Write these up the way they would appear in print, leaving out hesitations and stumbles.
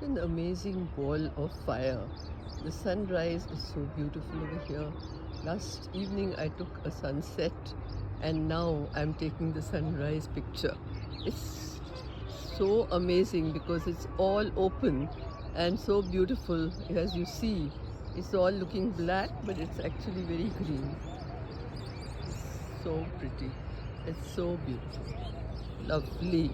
an amazing ball of fire. The sunrise is so beautiful over here. Last evening I took a sunset and now I'm taking the sunrise picture. It's so amazing because it's all open and so beautiful. As you see, it's all looking black but it's actually very green. It's so pretty. It's so beautiful. Lovely.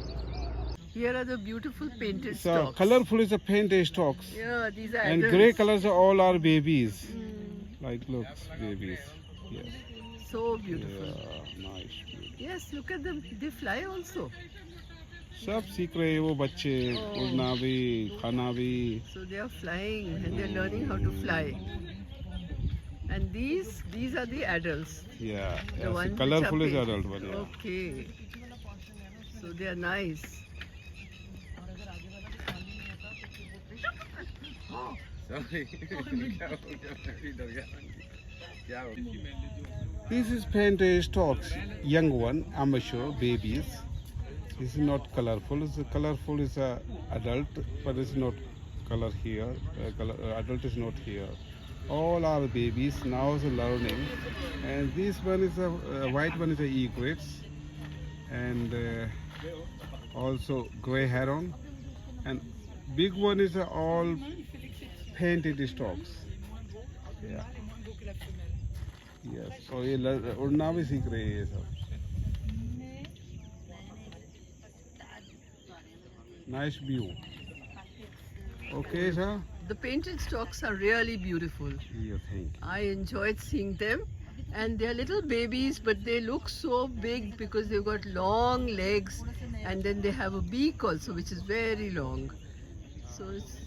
Here are the beautiful painted So stalks. colorful is the painted stalks. Yeah, these are And adults. grey colors are all our babies. Mm, Like looks babies. Yes. so beautiful. Yeah, nice. Beautiful. Yes, look at them. They fly also. सब सीख रहे हैं वो बच्चे उड़ना भी खाना भी. So they are flying and they are learning how to fly. And these are the adults. Yeah. The Yes. ones Colorful which is are adult pink. one. Yeah. Okay. So they are nice. This is painted stalks, young one, amateur babies. This is not colorful. It's colorful is a adult, but it's not color here. Adult is not here. All are babies now is learning, and this one is a white one is a egrets, and also gray heron, and big one is all painted stalks. Yeah. Yes. So ये उड़ना भी सीख रहे हैं ये सब. Nice view. Okay, sir. The painted stalks are really beautiful. Yeah, thank you. I enjoyed seeing them. And they're little babies, but they look so big because they've got long legs and then they have a beak also, which is very long. So it's